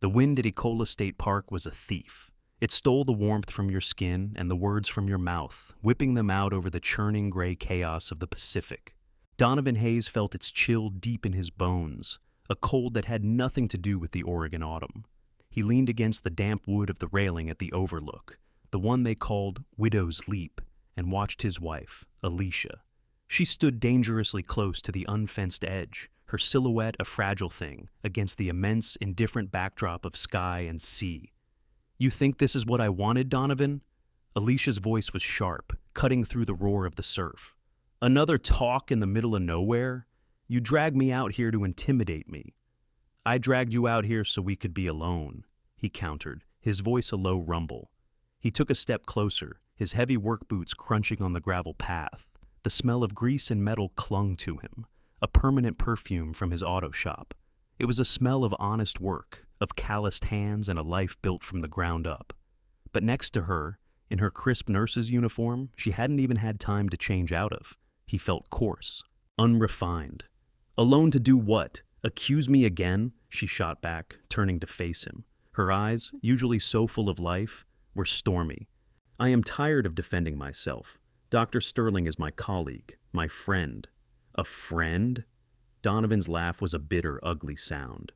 The wind at Ecola State Park was a thief. It stole the warmth from your skin and the words from your mouth, whipping them out over the churning gray chaos of the Pacific. Donovan Hayes felt its chill deep in his bones, a cold that had nothing to do with the Oregon autumn. He leaned against the damp wood of the railing at the overlook, the one they called Widow's Leap, and watched his wife, Alicia. She stood dangerously close to the unfenced edge, her silhouette a fragile thing against the immense, indifferent backdrop of sky and sea. "You think this is what I wanted, Donovan?" Alicia's voice was sharp, cutting through the roar of the surf. "Another talk in the middle of nowhere? You dragged me out here to intimidate me." "I dragged you out here so we could be alone," he countered, his voice a low rumble. He took a step closer, his heavy work boots crunching on the gravel path. The smell of grease and metal clung to him, a permanent perfume from his auto shop. It was a smell of honest work, of calloused hands and a life built from the ground up. But next to her, in her crisp nurse's uniform she hadn't even had time to change out of, he felt coarse, unrefined. "Alone to do what? Accuse me again?" she shot back, turning to face him. Her eyes, usually so full of life, were stormy. "I am tired of defending myself. Dr. Sterling is my colleague, my friend." "A friend?" Donovan's laugh was a bitter, ugly sound.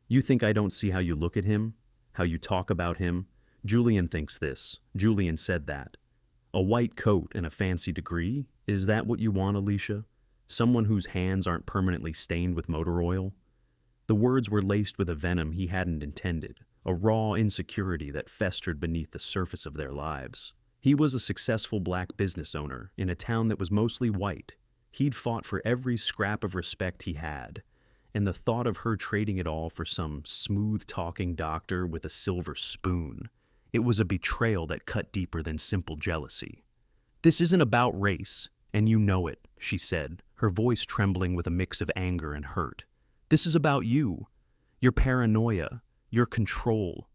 "You think I don't see how you look at him? How you talk about him? Julian thinks this. Julian said that. A white coat and a fancy degree? Is that what you want, Alicia? Someone whose hands aren't permanently stained with motor oil?" The words were laced with a venom he hadn't intended, a raw insecurity that festered beneath the surface of their lives. He was a successful black business owner in a town that was mostly white. He'd fought for every scrap of respect he had, and the thought of her trading it all for some smooth-talking doctor with a silver spoon, it was a betrayal that cut deeper than simple jealousy. "This isn't about race, and you know it," she said, her voice trembling with a mix of anger and hurt. "This is about you, your paranoia, your control.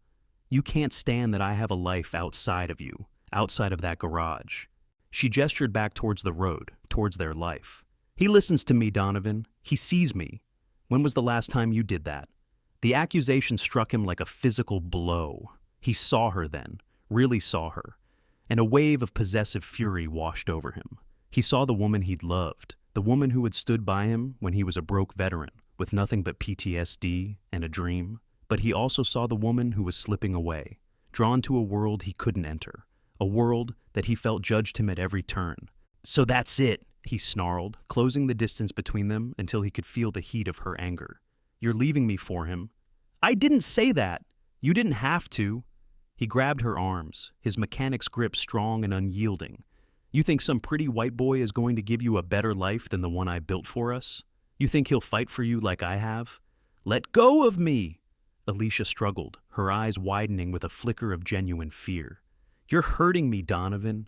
You can't stand that I have a life outside of you, outside of that garage." She gestured back towards the road, towards their life. "He listens to me, Donovan. He sees me. When was the last time you did that?" The accusation struck him like a physical blow. He saw her then, really saw her, and a wave of possessive fury washed over him. He saw the woman he'd loved, the woman who had stood by him when he was a broke veteran, with nothing but PTSD and a dream. But he also saw the woman who was slipping away, drawn to a world he couldn't enter, a world that he felt judged him at every turn. "So that's it," he snarled, closing the distance between them until he could feel the heat of her anger. "You're leaving me for him." "I didn't say that. You didn't have to." He grabbed her arms, his mechanic's grip strong and unyielding. "You think some pretty white boy is going to give you a better life than the one I built for us? You think he'll fight for you like I have?" "Let go of me!" Alicia struggled, her eyes widening with a flicker of genuine fear. "You're hurting me, Donovan."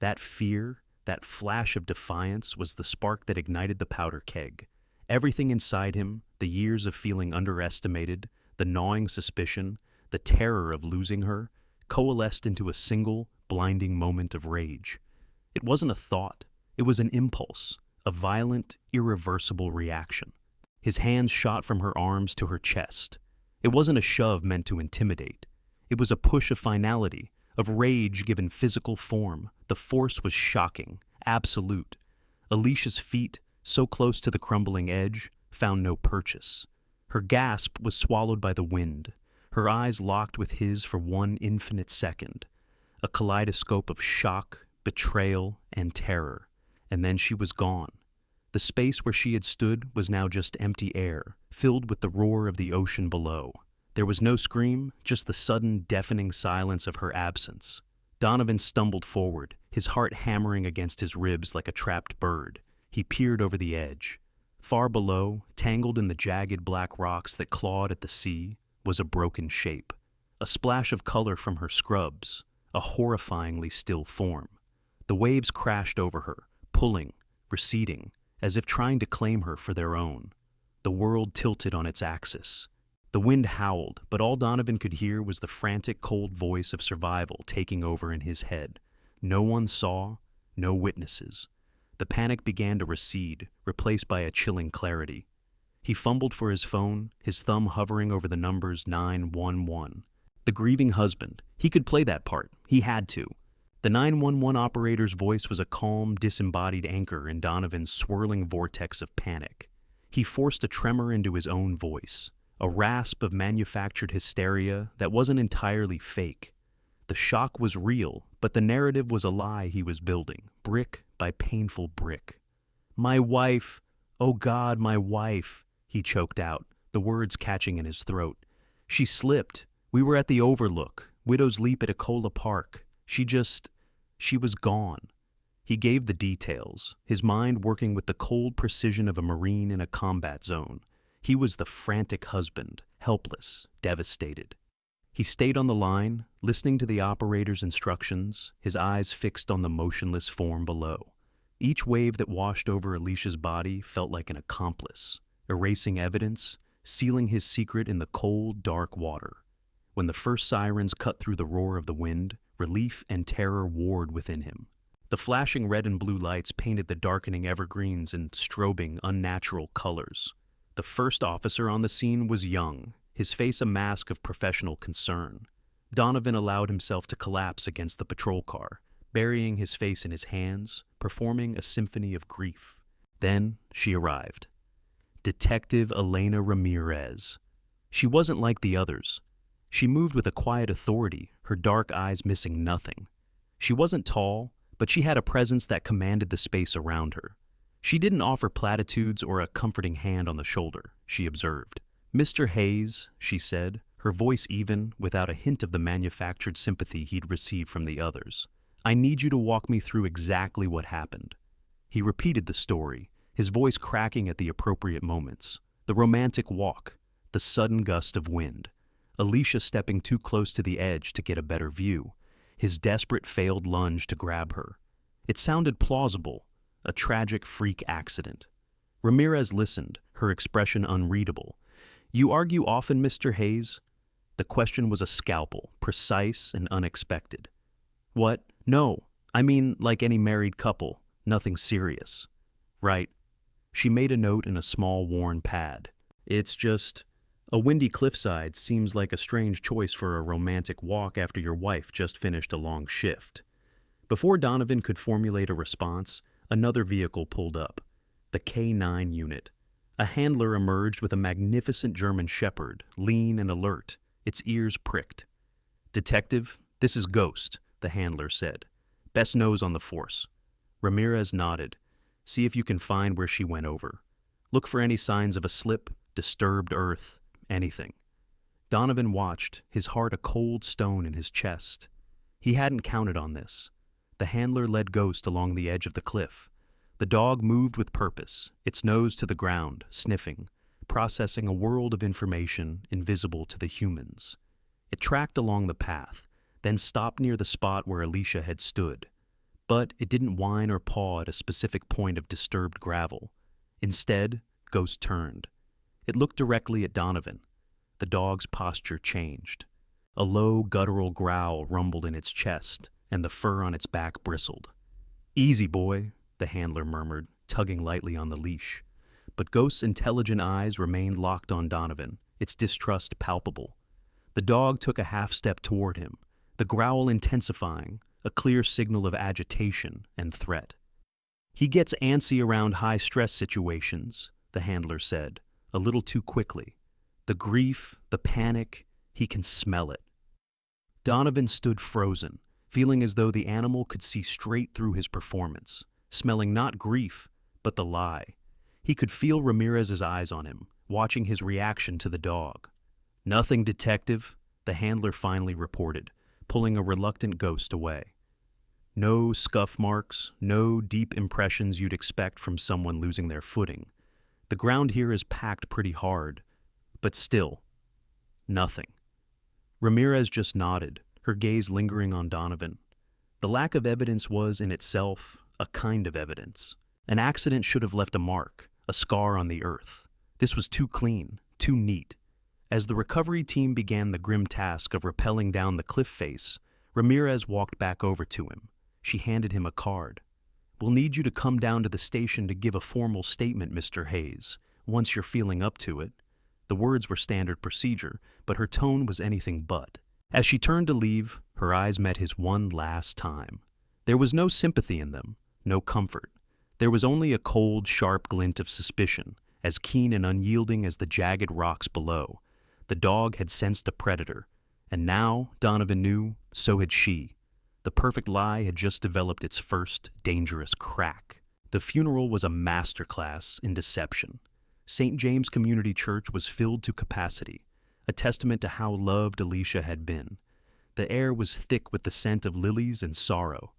That fear, that flash of defiance, was the spark that ignited the powder keg. Everything inside him, the years of feeling underestimated, the gnawing suspicion, the terror of losing her, coalesced into a single, blinding moment of rage. It wasn't a thought, it was an impulse, a violent, irreversible reaction. His hands shot from her arms to her chest. It wasn't a shove meant to intimidate. It was a push of finality, of rage given physical form. The force was shocking, absolute. Alicia's feet, so close to the crumbling edge, found no purchase. Her gasp was swallowed by the wind. Her eyes locked with his for one infinite second, a kaleidoscope of shock, betrayal, and terror. And then she was gone. The space where she had stood was now just empty air, filled with the roar of the ocean below. There was no scream, just the sudden, deafening silence of her absence. Donovan stumbled forward, his heart hammering against his ribs like a trapped bird. He peered over the edge. Far below, tangled in the jagged black rocks that clawed at the sea, was a broken shape. A splash of color from her scrubs, a horrifyingly still form. The waves crashed over her, pulling, receding, as if trying to claim her for their own. The world tilted on its axis. The wind howled, but all Donovan could hear was the frantic, cold voice of survival taking over in his head. No one saw, no witnesses. The panic began to recede, replaced by a chilling clarity. He fumbled for his phone, his thumb hovering over the numbers 911. The grieving husband. He could play that part. He had to. The 911 operator's voice was a calm, disembodied anchor in Donovan's swirling vortex of panic. He forced a tremor into his own voice, a rasp of manufactured hysteria that wasn't entirely fake. The shock was real, but the narrative was a lie he was building, brick by painful brick. "My wife! Oh God, my wife!" he choked out, the words catching in his throat. "She slipped. We were at the Overlook, Widow's Leap at Ecola Park. She was gone." He gave the details, his mind working with the cold precision of a Marine in a combat zone. He was the frantic husband, helpless, devastated. He stayed on the line, listening to the operator's instructions, his eyes fixed on the motionless form below. Each wave that washed over Alicia's body felt like an accomplice, erasing evidence, sealing his secret in the cold, dark water. When the first sirens cut through the roar of the wind, relief and terror warred within him. The flashing red and blue lights painted the darkening evergreens in strobing, unnatural colors. The first officer on the scene was young, his face a mask of professional concern. Donovan allowed himself to collapse against the patrol car, burying his face in his hands, performing a symphony of grief. Then she arrived. Detective Elena Ramirez. She wasn't like the others. She moved with a quiet authority, her dark eyes missing nothing. She wasn't tall, but she had a presence that commanded the space around her. She didn't offer platitudes or a comforting hand on the shoulder, she observed. "Mr. Hayes," she said, her voice even, without a hint of the manufactured sympathy he'd received from the others. "I need you to walk me through exactly what happened." He repeated the story, his voice cracking at the appropriate moments. The romantic walk, the sudden gust of wind, Alicia stepping too close to the edge to get a better view, his desperate failed lunge to grab her. It sounded plausible, a tragic freak accident. Ramirez listened, her expression unreadable. "You argue often, Mr. Hayes?" The question was a scalpel, precise and unexpected. "What? No. I mean, like any married couple, nothing serious." "Right." She made a note in a small worn pad. "It's just, a windy cliffside seems like a strange choice for a romantic walk after your wife just finished a long shift." Before Donovan could formulate a response, another vehicle pulled up. The K9 unit. A handler emerged with a magnificent German shepherd, lean and alert, its ears pricked. "Detective, this is Ghost," the handler said. "Best nose on the force." Ramirez nodded. "See if you can find where she went over. Look for any signs of a slip, disturbed earth, anything." Donovan watched, his heart a cold stone in his chest. He hadn't counted on this. The handler led Ghost along the edge of the cliff. The dog moved with purpose, its nose to the ground, sniffing, processing a world of information invisible to the humans. It tracked along the path, then stopped near the spot where Alicia had stood. But it didn't whine or paw at a specific point of disturbed gravel. Instead, Ghost turned. It looked directly at Donovan. The dog's posture changed. A low, guttural growl rumbled in its chest, and the fur on its back bristled. "Easy, boy," the handler murmured, tugging lightly on the leash. But Ghost's intelligent eyes remained locked on Donovan, its distrust palpable. The dog took a half-step toward him, the growl intensifying, a clear signal of agitation and threat. "He gets antsy around high-stress situations," the handler said, a little too quickly. "The grief, the panic, he can smell it." Donovan stood frozen, feeling as though the animal could see straight through his performance, smelling not grief, but the lie. He could feel Ramirez's eyes on him, watching his reaction to the dog. "Nothing, detective," the handler finally reported, pulling a reluctant Ghost away. "No scuff marks, no deep impressions you'd expect from someone losing their footing. The ground here is packed pretty hard, but still, nothing." Ramirez just nodded, her gaze lingering on Donovan. The lack of evidence was, in itself, a kind of evidence. An accident should have left a mark, a scar on the earth. This was too clean, too neat. As the recovery team began the grim task of rappelling down the cliff face, Ramirez walked back over to him. She handed him a card. "We'll need you to come down to the station to give a formal statement, Mr. Hayes. once you're feeling up to it." The words were standard procedure, but her tone was anything but. As she turned to leave, her eyes met his one last time. There was no sympathy in them, no comfort. There was only a cold, sharp glint of suspicion, as keen and unyielding as the jagged rocks below. The dog had sensed a predator, and now, Donovan knew, so had she. The perfect lie had just developed its first dangerous crack. The funeral was a masterclass in deception. St. James Community Church was filled to capacity, a testament to how loved Alicia had been. The air was thick with the scent of lilies and sorrow.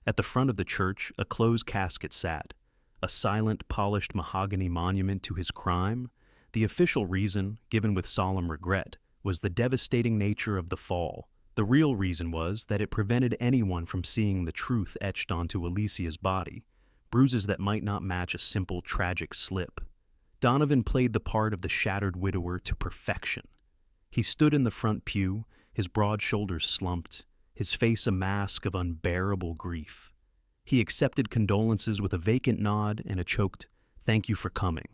At the front of the church, a closed casket sat, a silent, polished mahogany monument to his crime. The official reason, given with solemn regret, was the devastating nature of the fall. The real reason was that it prevented anyone from seeing the truth etched onto Alicia's body, bruises that might not match a simple, tragic slip. Donovan played the part of the shattered widower to perfection. He stood in the front pew, his broad shoulders slumped, his face a mask of unbearable grief. He accepted condolences with a vacant nod and a choked, "Thank you for coming."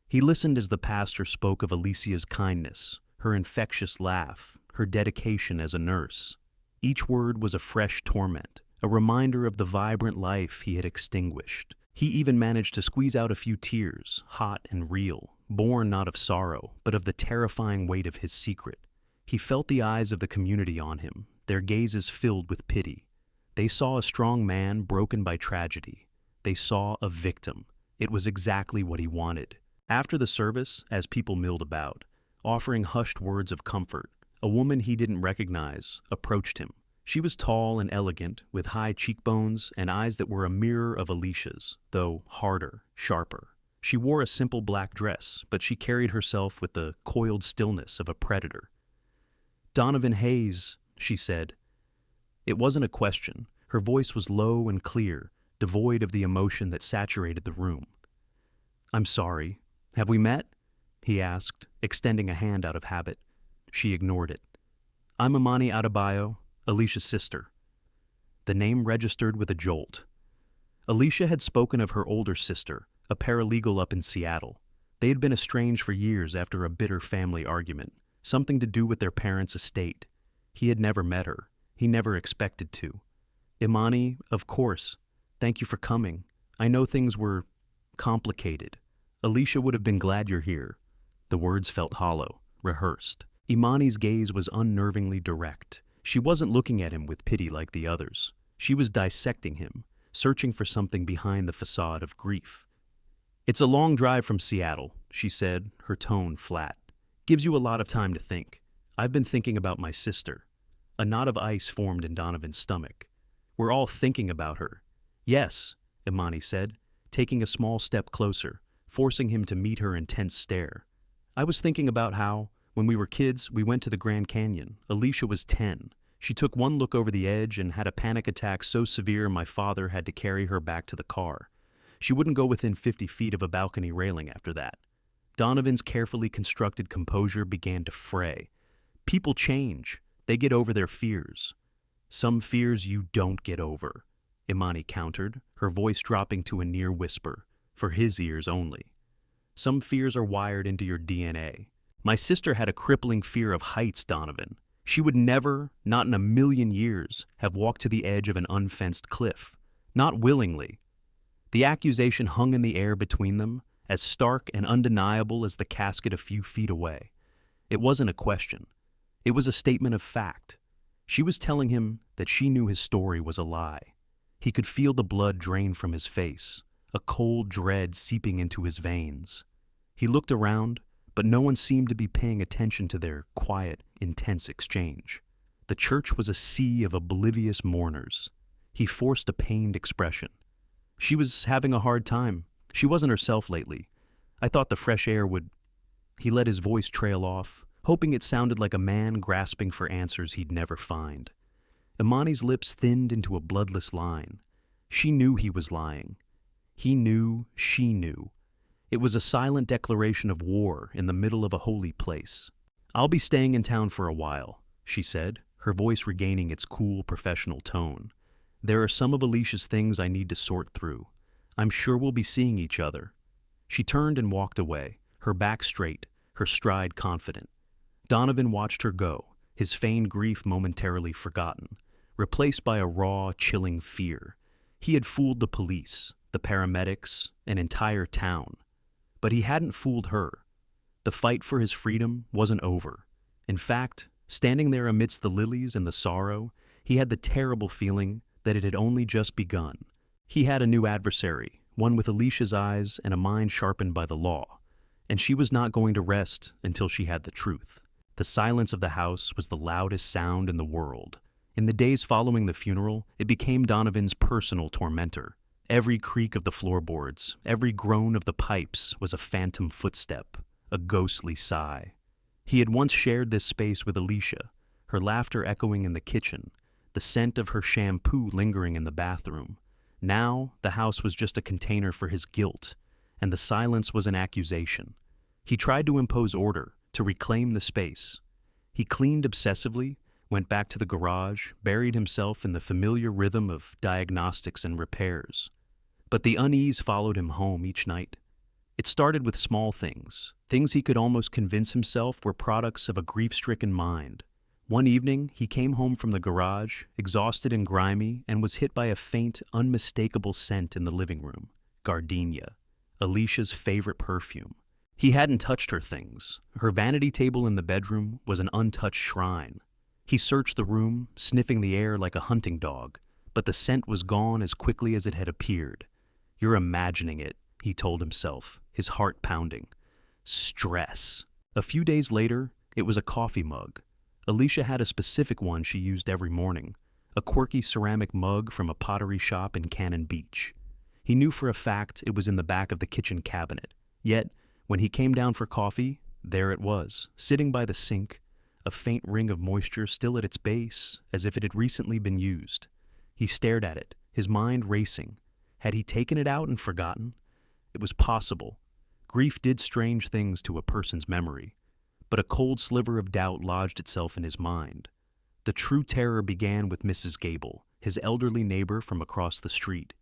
He listened as the pastor spoke of Alicia's kindness, her infectious laugh, her dedication as a nurse. Each word was a fresh torment, a reminder of the vibrant life he had extinguished. He even managed to squeeze out a few tears, hot and real, born not of sorrow, but of the terrifying weight of his secret. He felt the eyes of the community on him, their gazes filled with pity. They saw a strong man broken by tragedy. They saw a victim. It was exactly what he wanted. After the service, as people milled about, offering hushed words of comfort, a woman he didn't recognize approached him. She was tall and elegant, with high cheekbones and eyes that were a mirror of Alicia's, though harder, sharper. She wore a simple black dress, but she carried herself with the coiled stillness of a predator. "Donovan Hayes," she said. It wasn't a question. Her voice was low and clear, devoid of the emotion that saturated the room. "I'm sorry. Have we met?" he asked, extending a hand out of habit. She ignored it. "I'm Imani Adebayo, Alicia's sister." The name registered with a jolt. Alicia had spoken of her older sister, a paralegal up in Seattle. They had been estranged for years after a bitter family argument, something to do with their parents' estate. He had never met her. He never expected to. "Imani, of course. Thank you for coming. I know things were complicated. Alicia would have been glad you're here." The words felt hollow, rehearsed. Imani's gaze was unnervingly direct. She wasn't looking at him with pity like the others. She was dissecting him, searching for something behind the facade of grief. "It's a long drive from Seattle," she said, her tone flat. "Gives you a lot of time to think. I've been thinking about my sister." A knot of ice formed in Donovan's stomach. "We're all thinking about her." "Yes," Imani said, taking a small step closer, forcing him to meet her intense stare. "I was thinking about how, when we were kids, we went to the Grand Canyon. Alicia was 10. She took one look over the edge and had a panic attack so severe my father had to carry her back to the car. She wouldn't go within 50 feet of a balcony railing after that." Donovan's carefully constructed composure began to fray. "People change. They get over their fears." "Some fears you don't get over," Imani countered, her voice dropping to a near whisper, for his ears only. "Some fears are wired into your DNA. My sister had a crippling fear of heights, Donovan. She would never, not in a million years, have walked to the edge of an unfenced cliff. Not willingly." The accusation hung in the air between them, as stark and undeniable as the casket a few feet away. It wasn't a question. It was a statement of fact. She was telling him that she knew his story was a lie. He could feel the blood drain from his face, a cold dread seeping into his veins. He looked around, but no one seemed to be paying attention to their quiet, intense exchange. The church was a sea of oblivious mourners. He forced a pained expression. "She was having a hard time. She wasn't herself lately. I thought the fresh air would—" He let his voice trail off, hoping it sounded like a man grasping for answers he'd never find. Imani's lips thinned into a bloodless line. She knew he was lying. He knew she knew. It was a silent declaration of war in the middle of a holy place. "I'll be staying in town for a while," she said, her voice regaining its cool, professional tone. "There are some of Alicia's things I need to sort through. I'm sure we'll be seeing each other." She turned and walked away, her back straight, her stride confident. Donovan watched her go, his feigned grief momentarily forgotten, replaced by a raw, chilling fear. He had fooled the police, the paramedics, an entire town. But he hadn't fooled her. The fight for his freedom wasn't over. In fact, standing there amidst the lilies and the sorrow, he had the terrible feeling that it had only just begun. He had a new adversary, one with Alicia's eyes and a mind sharpened by the law, and she was not going to rest until she had the truth. The silence of the house was the loudest sound in the world. In the days following the funeral, it became Donovan's personal tormentor. Every creak of the floorboards, every groan of the pipes was a phantom footstep, a ghostly sigh. He had once shared this space with Alicia, her laughter echoing in the kitchen, the scent of her shampoo lingering in the bathroom. Now, the house was just a container for his guilt, and the silence was an accusation. He tried to impose order, to reclaim the space. He cleaned obsessively, went back to the garage, buried himself in the familiar rhythm of diagnostics and repairs. But the unease followed him home each night. It started with small things he could almost convince himself were products of a grief-stricken mind. One evening, he came home from the garage, exhausted and grimy, and was hit by a faint, unmistakable scent in the living room. Gardenia, Alicia's favorite perfume. He hadn't touched her things. Her vanity table in the bedroom was an untouched shrine. He searched the room, sniffing the air like a hunting dog, but the scent was gone as quickly as it had appeared. "You're imagining it," he told himself, his heart pounding. Stress. A few days later, it was a coffee mug. Alicia had a specific one she used every morning, a quirky ceramic mug from a pottery shop in Cannon Beach. He knew for a fact it was in the back of the kitchen cabinet, yet, when he came down for coffee, there it was, sitting by the sink, a faint ring of moisture still at its base, as if it had recently been used. He stared at it, his mind racing. Had he taken it out and forgotten? It was possible. Grief did strange things to a person's memory. But a cold sliver of doubt lodged itself in his mind. The true terror began with Mrs. Gable, his elderly neighbor from across the street.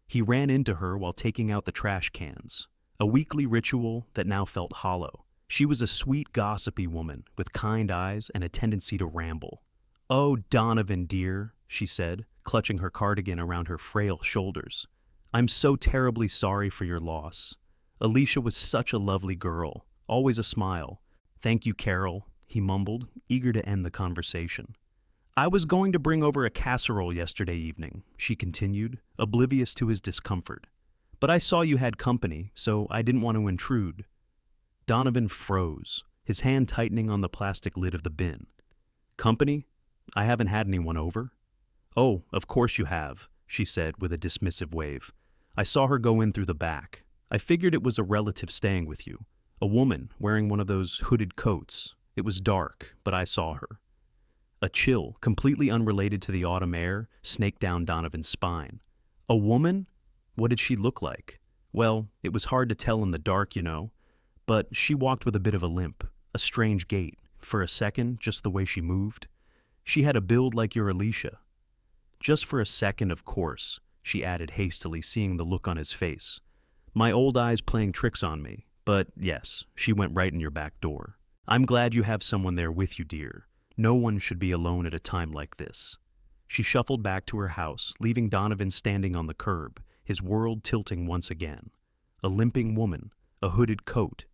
He ran into her while taking out the trash cans, a weekly ritual that now felt hollow. She was a sweet, gossipy woman with kind eyes and a tendency to ramble. "Oh, Donovan, dear," she said, clutching her cardigan around her frail shoulders. "I'm so terribly sorry for your loss. Alicia was such a lovely girl, always a smile." "Thank you, Carol," he mumbled, eager to end the conversation. "I was going to bring over a casserole yesterday evening," she continued, oblivious to his discomfort. "But I saw you had company, so I didn't want to intrude." Donovan froze, his hand tightening on the plastic lid of the bin. "Company? I haven't had anyone over." "Oh, of course you have," she said with a dismissive wave. "I saw her go in through the back. I figured it was a relative staying with you. A woman wearing one of those hooded coats. It was dark, but I saw her." A chill, completely unrelated to the autumn air, snaked down Donovan's spine. A woman? What did she look like? Well, it was hard to tell in the dark, you know. But she walked with a bit of a limp, a strange gait. For a second, just the way she moved. She had a build like your Alicia. "Just for a second, of course," she added hastily, seeing the look on his face. "My old eyes playing tricks on me. But yes, she went right in your back door. I'm glad you have someone there with you, dear. No one should be alone at a time like this." She shuffled back to her house, leaving Donovan standing on the curb, his world tilting once again. A limping woman, a hooded coat.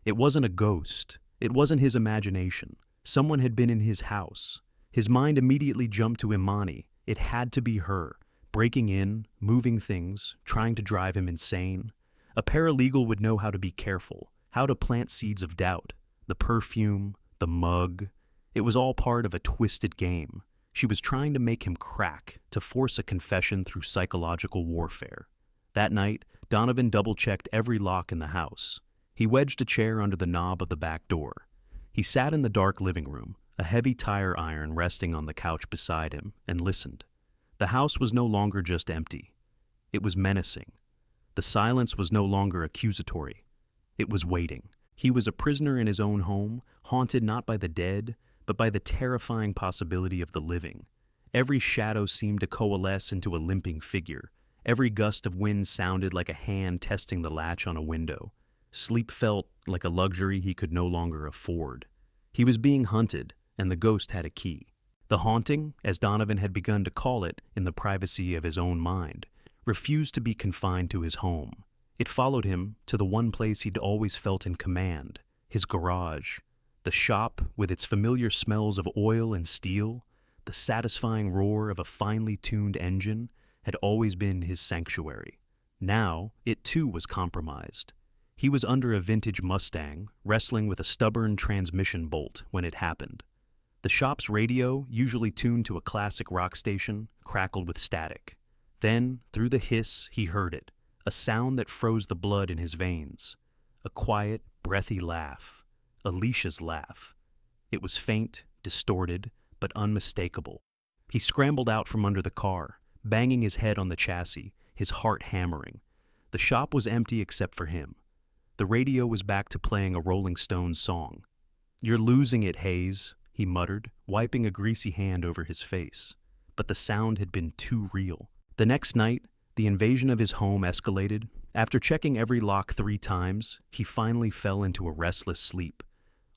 It wasn't a ghost. It wasn't his imagination. Someone had been in his house. His mind immediately jumped to Imani. It had to be her, breaking in, moving things, trying to drive him insane. A paralegal would know how to be careful, how to plant seeds of doubt. The perfume, the mug. It was all part of a twisted game. She was trying to make him crack, to force a confession through psychological warfare. That night, Donovan double-checked every lock in the house. He wedged a chair under the knob of the back door. He sat in the dark living room, a heavy tire iron resting on the couch beside him, and listened. The house was no longer just empty. It was menacing. The silence was no longer accusatory. It was waiting. He was a prisoner in his own home, haunted not by the dead, but by the terrifying possibility of the living. Every shadow seemed to coalesce into a limping figure. Every gust of wind sounded like a hand testing the latch on a window. Sleep felt like a luxury he could no longer afford. He was being hunted, and the ghost had a key. The haunting, as Donovan had begun to call it in the privacy of his own mind, refused to be confined to his home. It followed him to the one place he'd always felt in command, his garage. The shop, with its familiar smells of oil and steel, the satisfying roar of a finely tuned engine, had always been his sanctuary. Now, it too was compromised. He was under a vintage Mustang, wrestling with a stubborn transmission bolt when it happened. The shop's radio, usually tuned to a classic rock station, crackled with static. Then, through the hiss, he heard it, a sound that froze the blood in his veins. A quiet, breathy laugh. Alicia's laugh. It was faint, distorted, but unmistakable. He scrambled out from under the car, banging his head on the chassis, his heart hammering. The shop was empty except for him. The radio was back to playing a Rolling Stones song. "You're losing it, Hayes," he muttered, wiping a greasy hand over his face. But the sound had been too real. The next night, the invasion of his home escalated. After checking every lock 3 times, he finally fell into a restless sleep,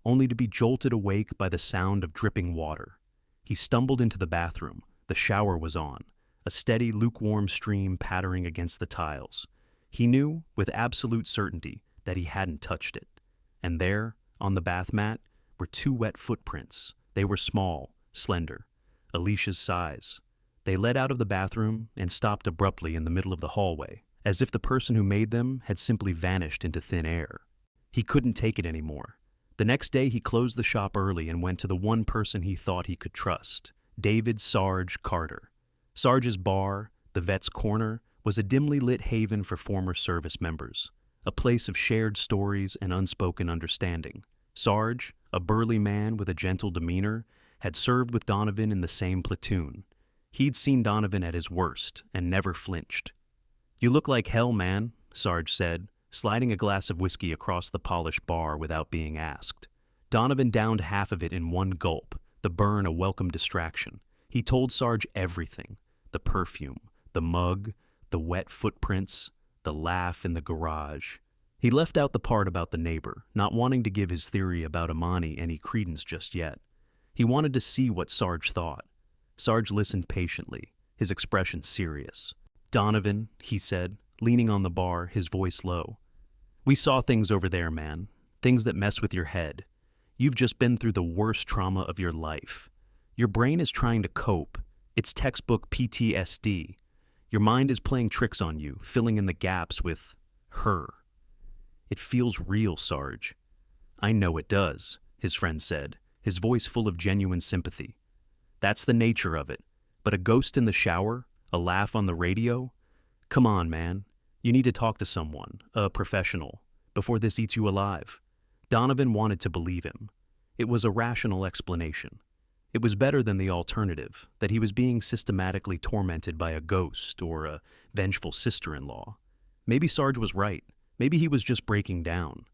only to be jolted awake by the sound of dripping water. He stumbled into the bathroom. The shower was on, a steady, lukewarm stream pattering against the tiles. He knew, with absolute certainty, that he hadn't touched it. And there, on the bath mat, were 2 wet footprints. They were small, slender, Alicia's size. They led out of the bathroom and stopped abruptly in the middle of the hallway, as if the person who made them had simply vanished into thin air. He couldn't take it anymore. The next day he closed the shop early and went to the one person he thought he could trust, David Sarge Carter. Sarge's bar, the Vet's Corner, was a dimly lit haven for former service members, a place of shared stories and unspoken understanding. Sarge, a burly man with a gentle demeanor, had served with Donovan in the same platoon. He'd seen Donovan at his worst and never flinched. "You look like hell, man," Sarge said, sliding a glass of whiskey across the polished bar without being asked. Donovan downed half of it in one gulp, the burn a welcome distraction. He told Sarge everything: the perfume, the mug, the wet footprints, the laugh in the garage. He left out the part about the neighbor, not wanting to give his theory about Amani any credence just yet. He wanted to see what Sarge thought. Sarge listened patiently, his expression serious. "Donovan," he said, leaning on the bar, his voice low. "We saw things over there, man. Things that mess with your head. You've just been through the worst trauma of your life. Your brain is trying to cope. It's textbook PTSD. Your mind is playing tricks on you, filling in the gaps with her. It feels real, Sarge." "I know it does," his friend said, his voice full of genuine sympathy. "That's the nature of it. But a ghost in the shower, a laugh on the radio? Come on, man. You need to talk to someone, a professional, before this eats you alive." Donovan wanted to believe him. It was a rational explanation. It was better than the alternative, that he was being systematically tormented by a ghost or a vengeful sister-in-law. Maybe Sarge was right. Maybe he was just breaking down.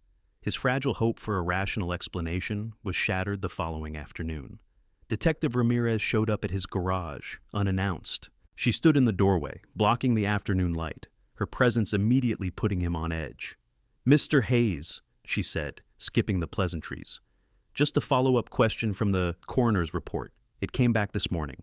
His fragile hope for a rational explanation was shattered the following afternoon. Detective Ramirez showed up at his garage, unannounced. She stood in the doorway, blocking the afternoon light, her presence immediately putting him on edge. "Mr. Hayes," she said, skipping the pleasantries. "Just a follow-up question from the coroner's report. It came back this morning."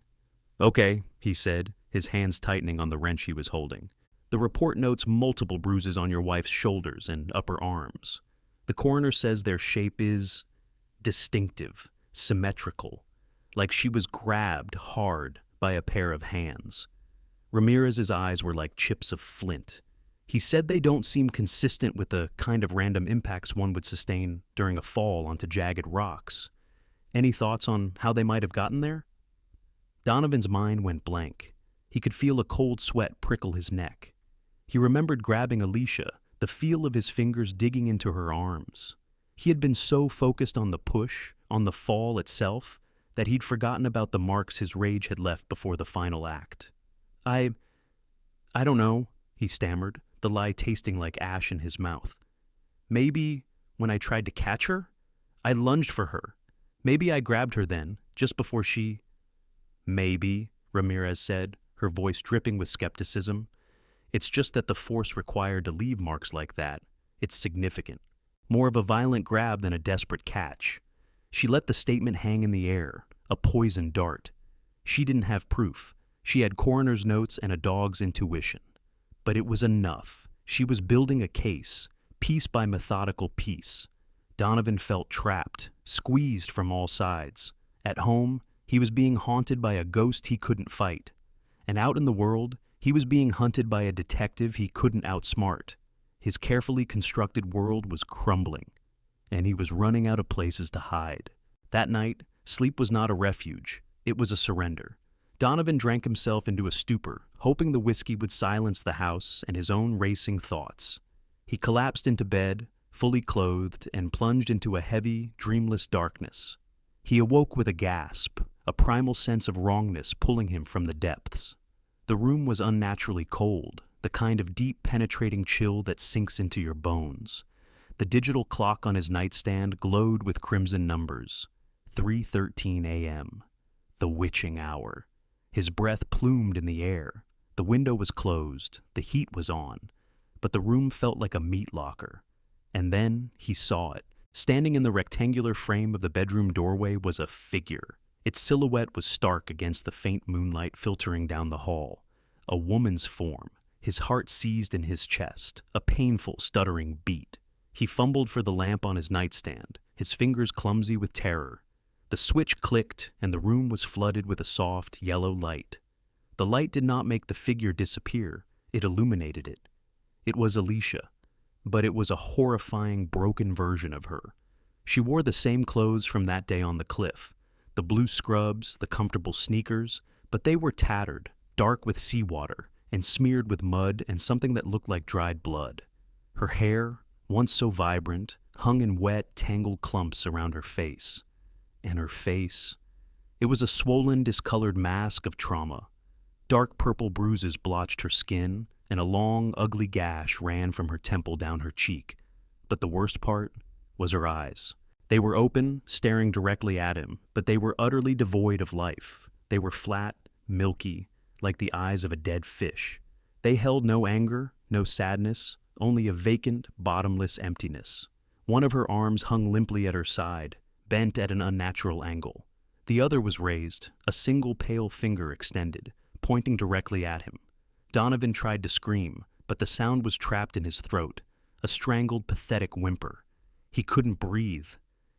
"Okay," he said, his hands tightening on the wrench he was holding. "The report notes multiple bruises on your wife's shoulders and upper arms. The coroner says their shape is distinctive, symmetrical, like she was grabbed hard by a pair of hands." Ramirez's eyes were like chips of flint. He said they don't seem consistent with the kind of random impacts one would sustain during a fall onto jagged rocks. Any thoughts on how they might have gotten there? Donovan's mind went blank. He could feel a cold sweat prickle his neck. He remembered grabbing Alicia, the feel of his fingers digging into her arms. He had been so focused on the push, on the fall itself, that he'd forgotten about the marks his rage had left before the final act. I don't know," he stammered, the lie tasting like ash in his mouth. "Maybe when I tried to catch her, I lunged for her. Maybe I grabbed her then, just before she—" "Maybe," Ramirez said, her voice dripping with skepticism. "It's just that the force required to leave marks like that, it's significant. more of a violent grab than a desperate catch. She let the statement hang in the air, a poison dart. She didn't have proof. She had coroner's notes and a dog's intuition. But it was enough. She was building a case, piece by methodical piece. Donovan felt trapped, squeezed from all sides. At home, he was being haunted by a ghost he couldn't fight. And out in the world, he was being hunted by a detective he couldn't outsmart. His carefully constructed world was crumbling, and he was running out of places to hide. That night, sleep was not a refuge. It was a surrender. Donovan drank himself into a stupor, hoping the whiskey would silence the house and his own racing thoughts. He collapsed into bed, fully clothed, and plunged into a heavy, dreamless darkness. He awoke with a gasp, a primal sense of wrongness pulling him from the depths. The room was unnaturally cold, the kind of deep, penetrating chill that sinks into your bones. The digital clock on his nightstand glowed with crimson numbers. 3:13 a.m. The witching hour. His breath plumed in the air. The window was closed, the heat was on, but the room felt like a meat locker. And then he saw it. Standing in the rectangular frame of the bedroom doorway was a figure. Its silhouette was stark against the faint moonlight filtering down the hall. A woman's form, his heart seized in his chest, a painful, stuttering beat. He fumbled for the lamp on his nightstand, his fingers clumsy with terror. The switch clicked, and the room was flooded with a soft, yellow light. The light did not make the figure disappear, it illuminated it. It was Alicia, but it was a horrifying, broken version of her. She wore the same clothes from that day on the cliff, the blue scrubs, the comfortable sneakers, but they were tattered, dark with seawater, and smeared with mud and something that looked like dried blood. Her hair, once so vibrant, hung in wet, tangled clumps around her face. And her face, it was a swollen, discolored mask of trauma. Dark purple bruises blotched her skin, and a long, ugly gash ran from her temple down her cheek. But the worst part was her eyes. They were open, staring directly at him, but they were utterly devoid of life. They were flat, milky, like the eyes of a dead fish. They held no anger, no sadness, only a vacant, bottomless emptiness. One of her arms hung limply at her side, bent at an unnatural angle. The other was raised, a single pale finger extended, pointing directly at him. Donovan tried to scream, but the sound was trapped in his throat, a strangled, pathetic whimper. He couldn't breathe.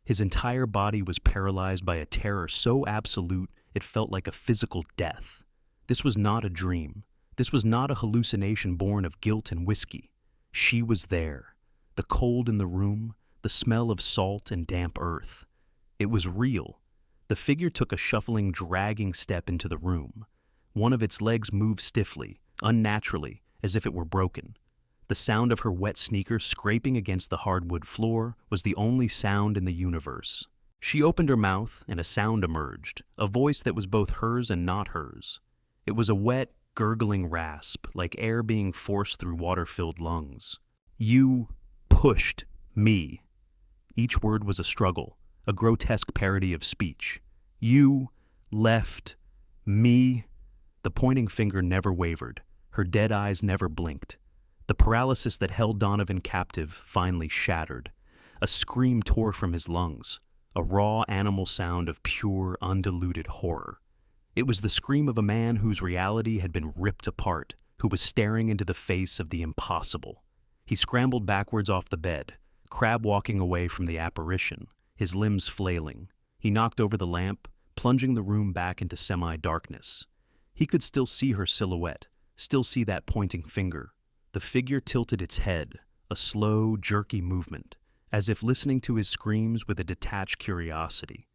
His entire body was paralyzed by a terror so absolute it felt like a physical death. This was not a dream. This was not a hallucination born of guilt and whiskey. She was there. The cold in the room, the smell of salt and damp earth. It was real. The figure took a shuffling, dragging step into the room. One of its legs moved stiffly, unnaturally, as if it were broken. The sound of her wet sneakers scraping against the hardwood floor was the only sound in the universe. She opened her mouth, and a sound emerged, a voice that was both hers and not hers. It was a wet, gurgling rasp, like air being forced through water-filled lungs. "You pushed me." Each word was a struggle, a grotesque parody of speech. "You left me." The pointing finger never wavered. Her dead eyes never blinked. The paralysis that held Donovan captive finally shattered. A scream tore from his lungs, a raw animal sound of pure, undiluted horror. It was the scream of a man whose reality had been ripped apart, who was staring into the face of the impossible. He scrambled backwards off the bed, crab-walking away from the apparition, his limbs flailing. He knocked over the lamp, plunging the room back into semi-darkness. He could still see her silhouette, still see that pointing finger. The figure tilted its head, a slow, jerky movement, as if listening to his screams with a detached curiosity.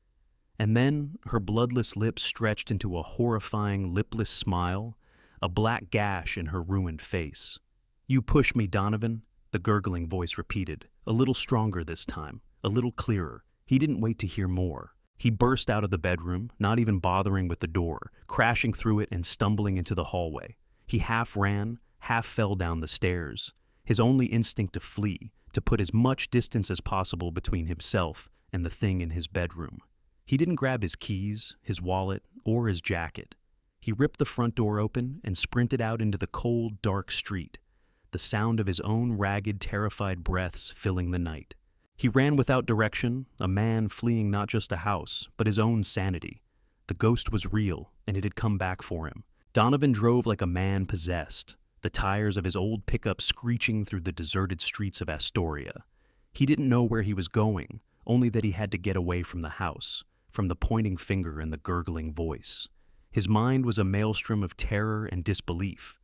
And then her bloodless lips stretched into a horrifying, lipless smile, a black gash in her ruined face. "You push me, Donovan," the gurgling voice repeated, a little stronger this time, a little clearer. He didn't wait to hear more. He burst out of the bedroom, not even bothering with the door, crashing through it and stumbling into the hallway. He half ran, half fell down the stairs, his only instinct to flee, to put as much distance as possible between himself and the thing in his bedroom. He didn't grab his keys, his wallet, or his jacket. He ripped the front door open and sprinted out into the cold, dark street, the sound of his own ragged, terrified breaths filling the night. He ran without direction, a man fleeing not just a house, but his own sanity. The ghost was real, and it had come back for him. Donovan drove like a man possessed, the tires of his old pickup screeching through the deserted streets of Astoria. He didn't know where he was going, only that he had to get away from the house, from the pointing finger and the gurgling voice. His mind was a maelstrom of terror and disbelief.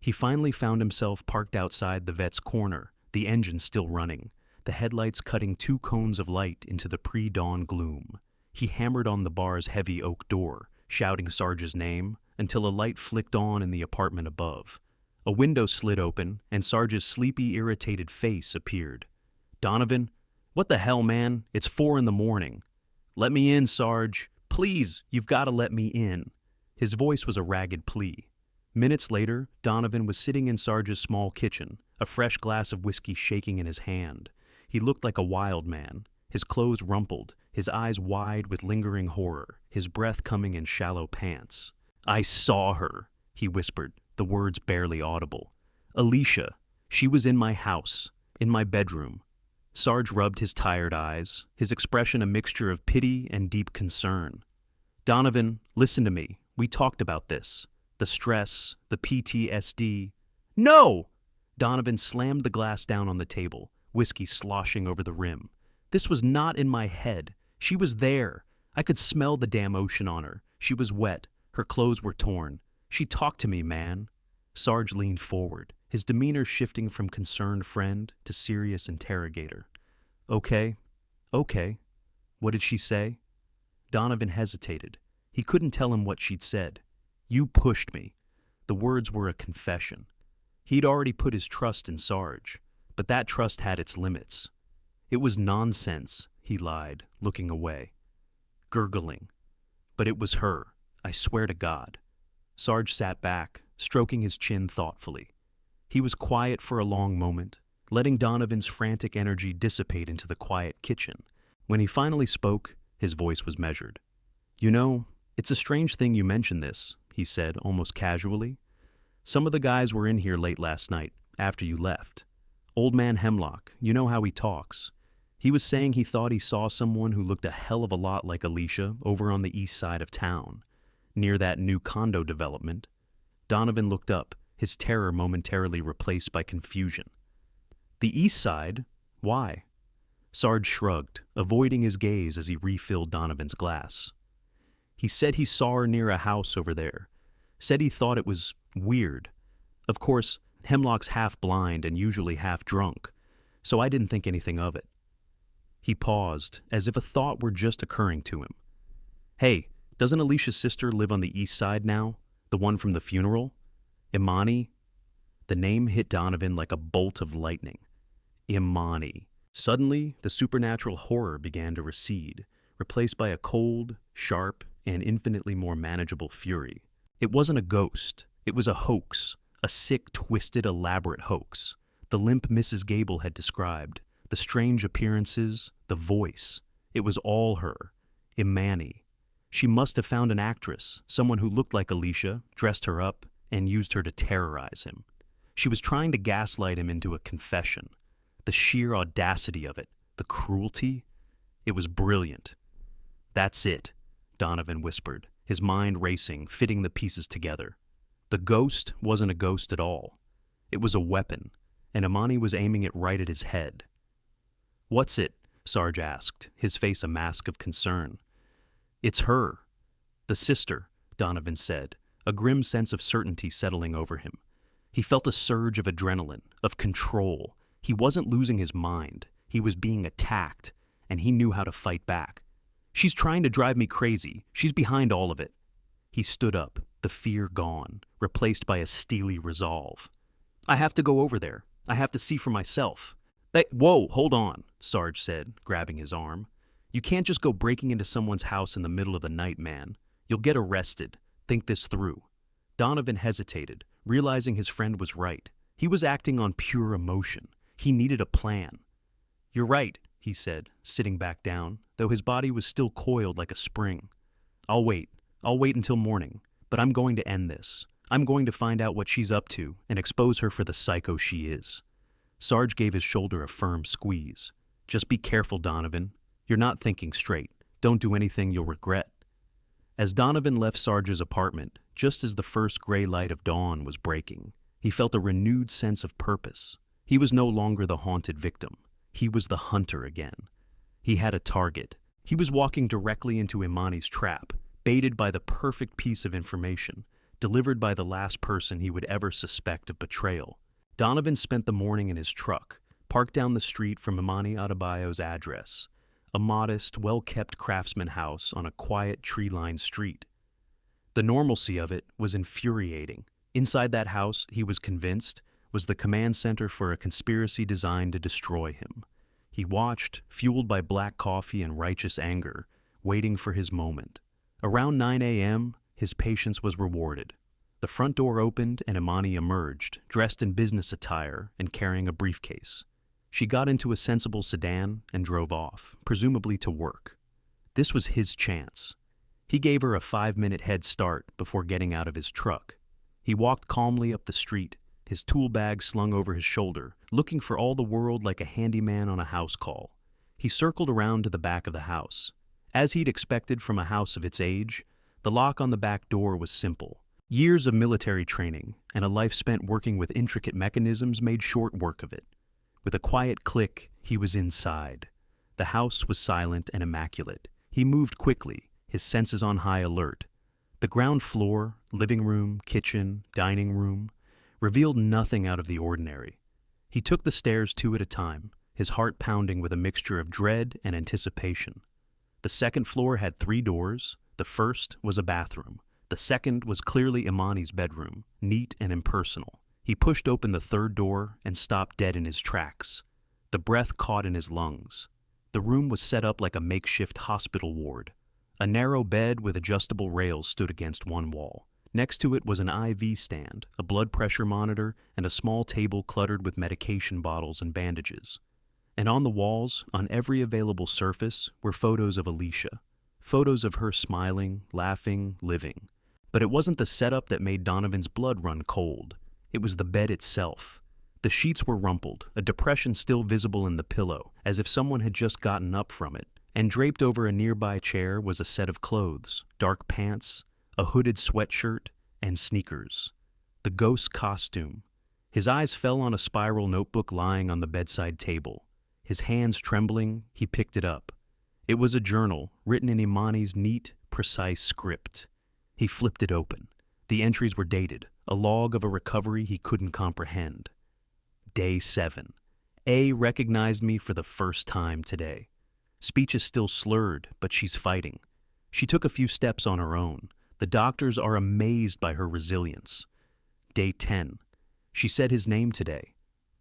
He finally found himself parked outside the vet's corner, the engine still running, the headlights cutting 2 cones of light into the pre-dawn gloom. He hammered on the bar's heavy oak door, shouting Sarge's name, until a light flicked on in the apartment above. A window slid open, and Sarge's sleepy, irritated face appeared. "Donovan? What the hell, man? It's 4 in the morning. Let me in, Sarge. Please, you've got to let me in." His voice was a ragged plea. Minutes later, Donovan was sitting in Sarge's small kitchen, a fresh glass of whiskey shaking in his hand. He looked like a wild man, his clothes rumpled, his eyes wide with lingering horror, his breath coming in shallow pants. "I saw her," he whispered, the words barely audible. "Alicia. She was in my house, in my bedroom." Sarge rubbed his tired eyes, his expression a mixture of pity and deep concern. "Donovan, listen to me. We talked about this. The stress, the PTSD." "No!" Donovan slammed the glass down on the table, whiskey sloshing over the rim. "This was not in my head. She was there. I could smell the damn ocean on her. She was wet. Her clothes were torn. She talked to me, man." Sarge leaned forward, his demeanor shifting from concerned friend to serious interrogator. Okay. What did she say?" Donovan hesitated. He couldn't tell him what she'd said. "You pushed me." The words were a confession. He'd already put his trust in Sarge, but that trust had its limits. "It was nonsense," he lied, looking away. Gurgling. "But it was her. I swear to God." Sarge sat back, stroking his chin thoughtfully. He was quiet for a long moment, letting Donovan's frantic energy dissipate into the quiet kitchen. When he finally spoke, his voice was measured. "You know, it's a strange thing you mention this," he said, almost casually. "Some of the guys were in here late last night, after you left. Old man Hemlock, you know how he talks. He was saying he thought he saw someone who looked a hell of a lot like Alicia over on the east side of town, near that new condo development." Donovan looked up, his terror momentarily replaced by confusion. "The east side? Why?" Sarge shrugged, avoiding his gaze as he refilled Donovan's glass. "He said he saw her near a house over there. Said he thought it was weird. Of course, Hemlock's half blind and usually half drunk, so I didn't think anything of it." He paused, as if a thought were just occurring to him. "Hey, doesn't Alicia's sister live on the east side now? The one from the funeral? Imani?" The name hit Donovan like a bolt of lightning. Imani. Suddenly, the supernatural horror began to recede, replaced by a cold, sharp, and infinitely more manageable fury. It wasn't a ghost. It was a hoax. A sick, twisted, elaborate hoax. The limp Mrs. Gable had described. The strange appearances, the voice. It was all her. Imani. She must have found an actress, someone who looked like Alicia, dressed her up, and used her to terrorize him. She was trying to gaslight him into a confession. The sheer audacity of it, the cruelty, it was brilliant. "That's it," Donovan whispered, his mind racing, fitting the pieces together. The ghost wasn't a ghost at all. It was a weapon, and Imani was aiming it right at his head. "What's it?" Sarge asked, his face a mask of concern. "It's her. The sister," Donovan said, a grim sense of certainty settling over him. He felt a surge of adrenaline, of control. He wasn't losing his mind. He was being attacked, and he knew how to fight back. "She's trying to drive me crazy. She's behind all of it." He stood up, the fear gone, replaced by a steely resolve. "I have to go over there. I have to see for myself." Whoa, hold on," Sarge said, grabbing his arm. "You can't just go breaking into someone's house in the middle of the night, man. You'll get arrested. Think this through." Donovan hesitated, realizing his friend was right. He was acting on pure emotion. He needed a plan. "You're right," he said, sitting back down, though his body was still coiled like a spring. I'll wait until morning, but I'm going to end this. I'm going to find out what she's up to and expose her for the psycho she is." Sarge gave his shoulder a firm squeeze. Just be careful, Donovan. You're not thinking straight. Don't do anything you'll regret. As Donovan left Sarge's apartment, just as the first gray light of dawn was breaking, he felt a renewed sense of purpose. He was no longer the haunted victim. He was the hunter again. He had a target. He was walking directly into Imani's trap, baited by the perfect piece of information, delivered by the last person he would ever suspect of betrayal. Donovan spent the morning in his truck, parked down the street from Imani Adebayo's address, a modest, well-kept craftsman house on a quiet, tree-lined street. The normalcy of it was infuriating. Inside that house, he was convinced, was the command center for a conspiracy designed to destroy him. He watched, fueled by black coffee and righteous anger, waiting for his moment. Around 9 a.m., his patience was rewarded. The front door opened and Imani emerged, dressed in business attire and carrying a briefcase. She got into a sensible sedan and drove off, presumably to work. This was his chance. He gave her a 5-minute head start before getting out of his truck. He walked calmly up the street, his tool bag slung over his shoulder, looking for all the world like a handyman on a house call. He circled around to the back of the house. As he'd expected from a house of its age, the lock on the back door was simple. Years of military training and a life spent working with intricate mechanisms made short work of it. With a quiet click, he was inside. The house was silent and immaculate. He moved quickly, his senses on high alert. The ground floor, living room, kitchen, dining room, revealed nothing out of the ordinary. He took the stairs 2 at a time, his heart pounding with a mixture of dread and anticipation. The second floor had 3 doors. The first was a bathroom. The second was clearly Imani's bedroom, neat and impersonal. He pushed open the third door and stopped dead in his tracks. The breath caught in his lungs. The room was set up like a makeshift hospital ward. A narrow bed with adjustable rails stood against one wall. Next to it was an IV stand, a blood pressure monitor, and a small table cluttered with medication bottles and bandages. And on the walls, on every available surface, were photos of Alicia. Photos of her smiling, laughing, living. But it wasn't the setup that made Donovan's blood run cold. It was the bed itself. The sheets were rumpled, a depression still visible in the pillow, as if someone had just gotten up from it. And draped over a nearby chair was a set of clothes, dark pants, a hooded sweatshirt, and sneakers. The ghost's costume. His eyes fell on a spiral notebook lying on the bedside table. His hands trembling, he picked it up. It was a journal, written in Imani's neat, precise script. He flipped it open. The entries were dated, a log of a recovery he couldn't comprehend. Day 7. A recognized me for the first time today. Speech is still slurred, but she's fighting. She took a few steps on her own. The doctors are amazed by her resilience. Day 10. She said his name today.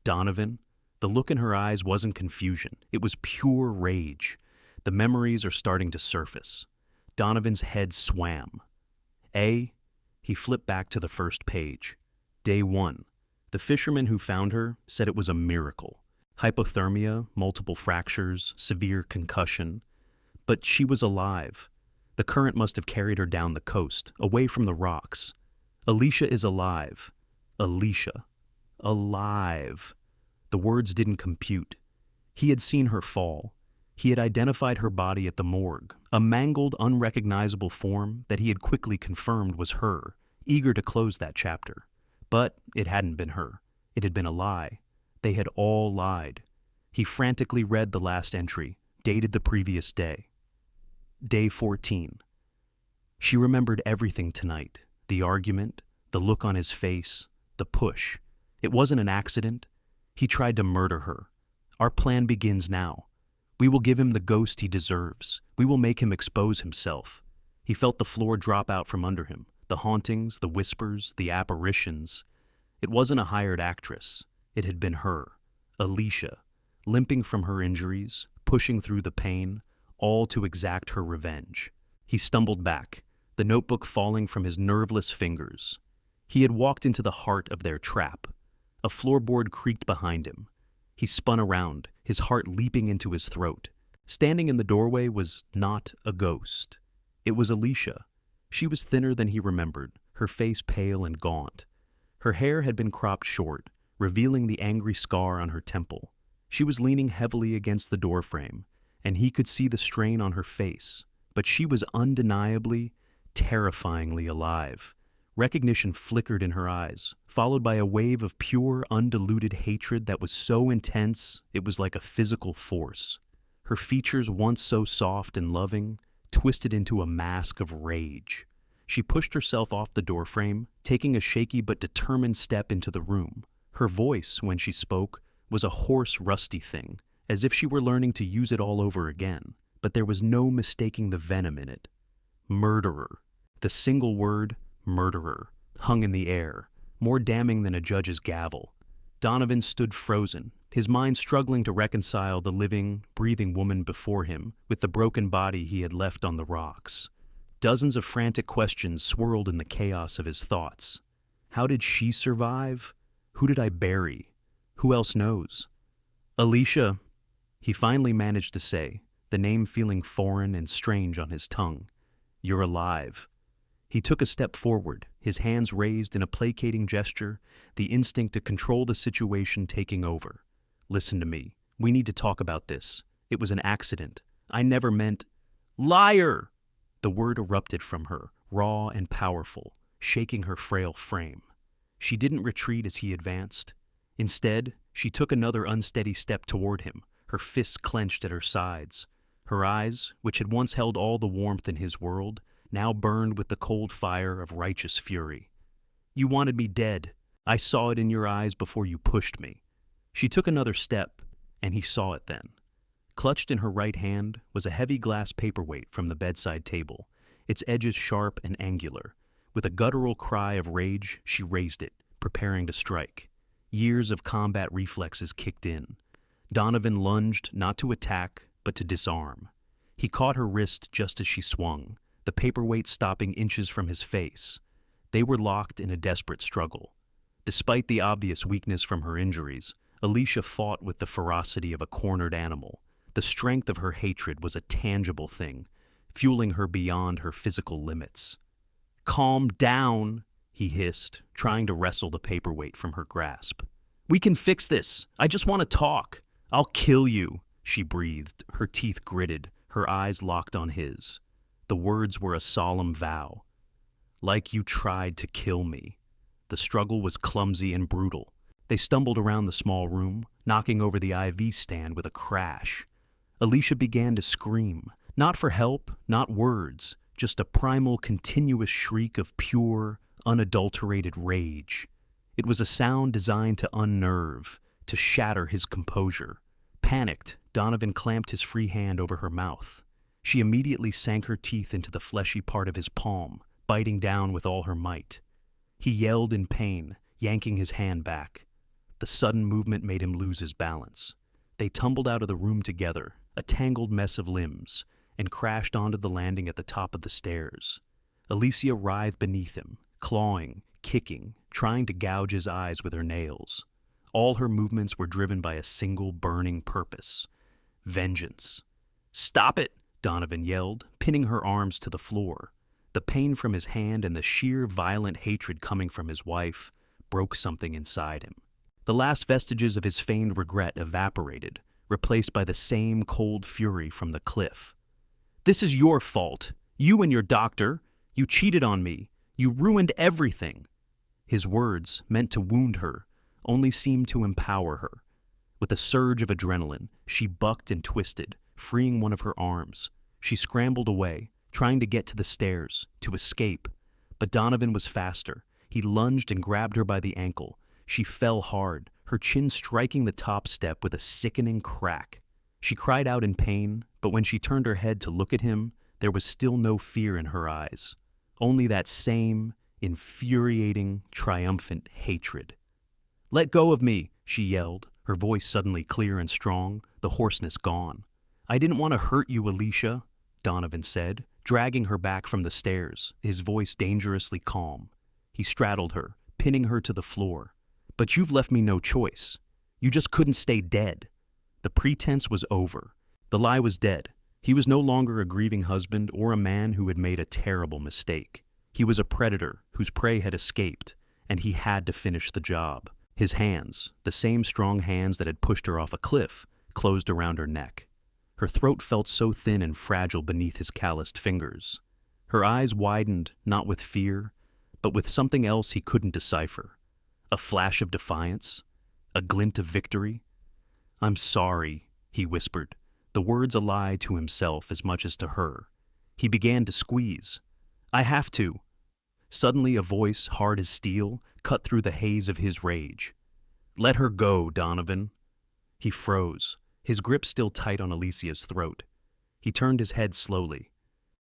Donovan. The look in her eyes wasn't confusion. It was pure rage. The memories are starting to surface. Donovan's head swam. A. He flipped back to the first page. Day 1. The fisherman who found her said it was a miracle. Hypothermia, multiple fractures, severe concussion. But she was alive. The current must have carried her down the coast, away from the rocks. Alicia is alive. Alicia. Alive. The words didn't compute. He had seen her fall. He had identified her body at the morgue, a mangled, unrecognizable form that he had quickly confirmed was her, eager to close that chapter. But it hadn't been her. It had been a lie. They had all lied. He frantically read the last entry, dated the previous day. Day 14. She remembered everything tonight. The argument, the look on his face, the push. It wasn't an accident. He tried to murder her. Our plan begins now. We will give him the ghost he deserves. We will make him expose himself. He felt the floor drop out from under him. The hauntings, the whispers, the apparitions. It wasn't a hired actress. It had been her, Alicia, limping from her injuries, pushing through the pain, all to exact her revenge. He stumbled back, the notebook falling from his nerveless fingers. He had walked into the heart of their trap. A floorboard creaked behind him. He spun around, his heart leaping into his throat. Standing in the doorway was not a ghost. It was Alicia. She was thinner than he remembered, her face pale and gaunt. Her hair had been cropped short, revealing the angry scar on her temple. She was leaning heavily against the doorframe, and he could see the strain on her face, but she was undeniably, terrifyingly alive. Recognition flickered in her eyes, followed by a wave of pure, undiluted hatred that was so intense it was like a physical force. Her features, once so soft and loving, twisted into a mask of rage. She pushed herself off the doorframe, taking a shaky but determined step into the room. Her voice, when she spoke, was a hoarse, rusty thing, as if she were learning to use it all over again, but there was no mistaking the venom in it. Murderer. The single word, murderer, hung in the air, more damning than a judge's gavel. Donovan stood frozen, his mind struggling to reconcile the living, breathing woman before him with the broken body he had left on the rocks. Dozens of frantic questions swirled in the chaos of his thoughts. How did she survive? Who did I bury? Who else knows? Alicia, he finally managed to say, the name feeling foreign and strange on his tongue. You're alive. He took a step forward, his hands raised in a placating gesture, the instinct to control the situation taking over. Listen to me. We need to talk about this. It was an accident. I never meant— Liar! The word erupted from her, raw and powerful, shaking her frail frame. She didn't retreat as he advanced. Instead, she took another unsteady step toward him, her fists clenched at her sides. Her eyes, which had once held all the warmth in his world, now burned with the cold fire of righteous fury. You wanted me dead. I saw it in your eyes before you pushed me. She took another step, and he saw it then. Clutched in her right hand was a heavy glass paperweight from the bedside table, its edges sharp and angular. With a guttural cry of rage, she raised it, preparing to strike. Years of combat reflexes kicked in. Donovan lunged not to attack, but to disarm. He caught her wrist just as she swung, the paperweight stopping inches from his face. They were locked in a desperate struggle. Despite the obvious weakness from her injuries, Alicia fought with the ferocity of a cornered animal. The strength of her hatred was a tangible thing, fueling her beyond her physical limits. Calm down, he hissed, trying to wrestle the paperweight from her grasp. We can fix this. I just want to talk. I'll kill you, she breathed, her teeth gritted, her eyes locked on his. The words were a solemn vow. Like you tried to kill me. The struggle was clumsy and brutal. They stumbled around the small room, knocking over the IV stand with a crash. Alicia began to scream, not for help, not words, just a primal, continuous shriek of pure, unadulterated rage. It was a sound designed to unnerve, to shatter his composure. Panicked, Donovan clamped his free hand over her mouth. She immediately sank her teeth into the fleshy part of his palm, biting down with all her might. He yelled in pain, yanking his hand back. The sudden movement made him lose his balance. They tumbled out of the room together, a tangled mess of limbs, and crashed onto the landing at the top of the stairs. Alicia writhed beneath him, clawing, kicking, trying to gouge his eyes with her nails. All her movements were driven by a single burning purpose: vengeance. Stop it! Donovan yelled, pinning her arms to the floor. The pain from his hand and the sheer violent hatred coming from his wife broke something inside him. The last vestiges of his feigned regret evaporated, replaced by the same cold fury from the cliff. This is your fault. You and your doctor. You cheated on me. You ruined everything. His words, meant to wound her, only seemed to empower her. With a surge of adrenaline, she bucked and twisted, freeing one of her arms. She scrambled away, trying to get to the stairs, to escape. But Donovan was faster. He lunged and grabbed her by the ankle. She fell hard, her chin striking the top step with a sickening crack. She cried out in pain, but when she turned her head to look at him, there was still no fear in her eyes. Only that same, infuriating, triumphant hatred. Let go of me, she yelled, her voice suddenly clear and strong, the hoarseness gone. I didn't want to hurt you, Alicia, Donovan said, dragging her back from the stairs, his voice dangerously calm. He straddled her, pinning her to the floor. But you've left me no choice. You just couldn't stay dead. The pretense was over. The lie was dead. He was no longer a grieving husband or a man who had made a terrible mistake. He was a predator whose prey had escaped, and he had to finish the job. His hands, the same strong hands that had pushed her off a cliff, closed around her neck. Her throat felt so thin and fragile beneath his calloused fingers. Her eyes widened, not with fear, but with something else he couldn't decipher. A flash of defiance? A glint of victory? "I'm sorry," he whispered, the words a lie to himself as much as to her. He began to squeeze. "I have to." Suddenly a voice, hard as steel, cut through the haze of his rage. "Let her go, Donovan." He froze, his grip still tight on Alicia's throat. He turned his head slowly.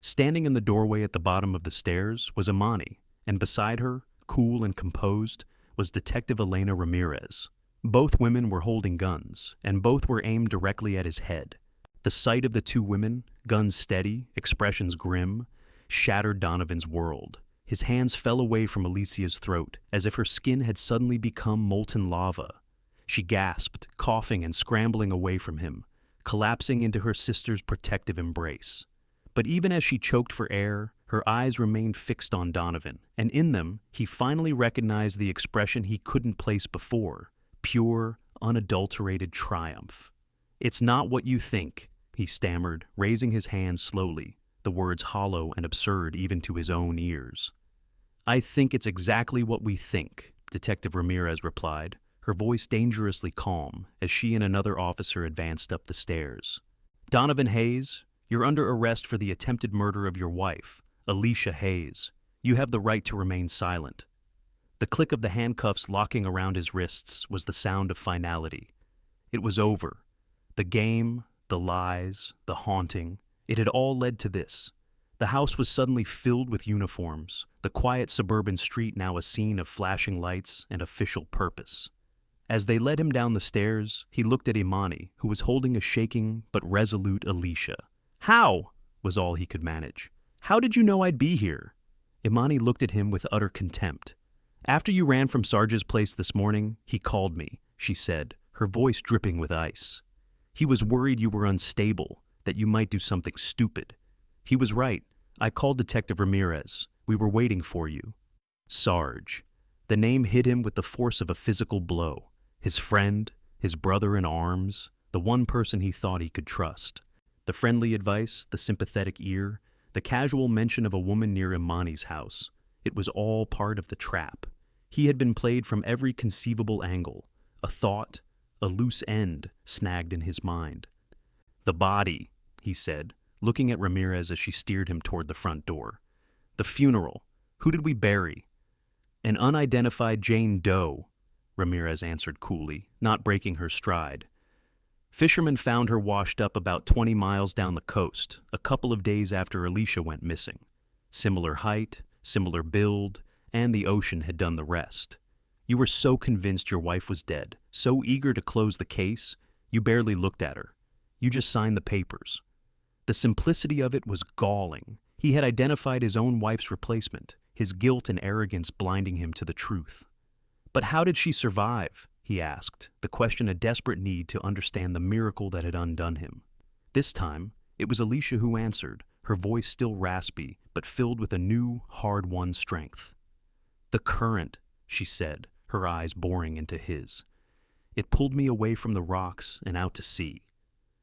Standing in the doorway at the bottom of the stairs was Imani, and beside her, cool and composed, was Detective Elena Ramirez. Both women were holding guns, and both were aimed directly at his head. The sight of the two women, guns steady, expressions grim, shattered Donovan's world. His hands fell away from Alicia's throat, as if her skin had suddenly become molten lava. She gasped, coughing and scrambling away from him, collapsing into her sister's protective embrace. But even as she choked for air, her eyes remained fixed on Donovan, and in them he finally recognized the expression he couldn't place before: pure, unadulterated triumph. "It's not what you think," he stammered, raising his hands slowly, the words hollow and absurd even to his own ears. "I think it's exactly what we think," Detective Ramirez replied, her voice dangerously calm as she and another officer advanced up the stairs. "Donovan Hayes, you're under arrest for the attempted murder of your wife, Alicia Hayes. You have the right to remain silent." The click of the handcuffs locking around his wrists was the sound of finality. It was over. The game, the lies, the haunting, it had all led to this. The house was suddenly filled with uniforms, the quiet suburban street now a scene of flashing lights and official purpose. As they led him down the stairs, he looked at Imani, who was holding a shaking but resolute Alicia. "How?" was all he could manage. "How did you know I'd be here?" Imani looked at him with utter contempt. "After you ran from Sarge's place this morning, he called me," she said, her voice dripping with ice. "He was worried you were unstable, that you might do something stupid. He was right. I called Detective Ramirez. We were waiting for you." Sarge. The name hit him with the force of a physical blow. His friend, his brother in arms, the one person he thought he could trust. The friendly advice, the sympathetic ear, the casual mention of a woman near Imani's house. It was all part of the trap. He had been played from every conceivable angle. A thought, a loose end, snagged in his mind. "The body," he said, looking at Ramirez as she steered him toward the front door. "The funeral. Who did we bury?" "An unidentified Jane Doe," Ramirez answered coolly, not breaking her stride. "Fishermen found her washed up about 20 miles down the coast, a couple of days after Alicia went missing. Similar height, similar build, and the ocean had done the rest. You were so convinced your wife was dead, so eager to close the case, you barely looked at her. You just signed the papers." The simplicity of it was galling. He had identified his own wife's replacement, his guilt and arrogance blinding him to the truth. "But how did she survive?" he asked, the question a desperate need to understand the miracle that had undone him. This time, it was Alicia who answered, her voice still raspy, but filled with a new, hard-won strength. "The current," she said, her eyes boring into his. "It pulled me away from the rocks and out to sea.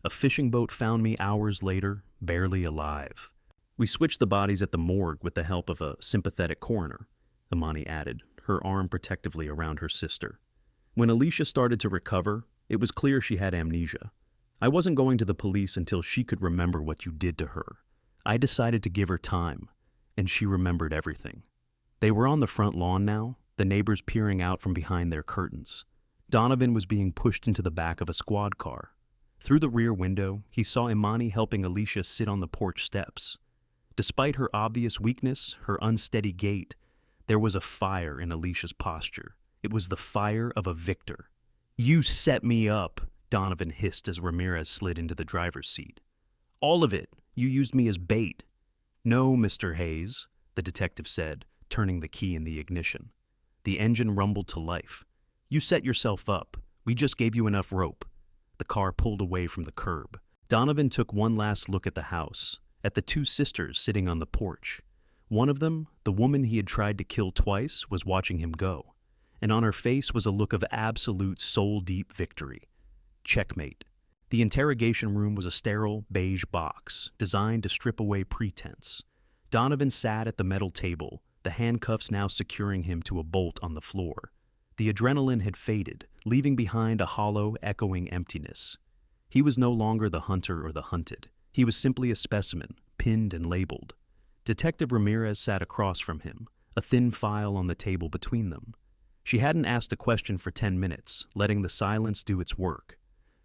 A fishing boat found me hours later, barely alive. We switched the bodies at the morgue with the help of a sympathetic coroner," Imani added, her arm protectively around her sister. "When Alicia started to recover, it was clear she had amnesia. I wasn't going to the police until she could remember what you did to her. I decided to give her time, and she remembered everything." They were on the front lawn now, the neighbors peering out from behind their curtains. Donovan was being pushed into the back of a squad car. Through the rear window, he saw Imani helping Alicia sit on the porch steps. Despite her obvious weakness, her unsteady gait, there was a fire in Alicia's posture. It was the fire of a victor. "You set me up," Donovan hissed as Ramirez slid into the driver's seat. "All of it. You used me as bait." "No, Mr. Hayes," the detective said, turning the key in the ignition. The engine rumbled to life. "You set yourself up. We just gave you enough rope." The car pulled away from the curb. Donovan took one last look at the house, at the two sisters sitting on the porch. One of them, the woman he had tried to kill twice, was watching him go. and on her face was a look of absolute soul-deep victory. Checkmate. The interrogation room was a sterile, beige box, designed to strip away pretense. Donovan sat at the metal table, the handcuffs now securing him to a bolt on the floor. The adrenaline had faded, leaving behind a hollow, echoing emptiness. He was no longer the hunter or the hunted. He was simply a specimen, pinned and labeled. Detective Ramirez sat across from him, a thin file on the table between them. She hadn't asked a question for 10 minutes, letting the silence do its work.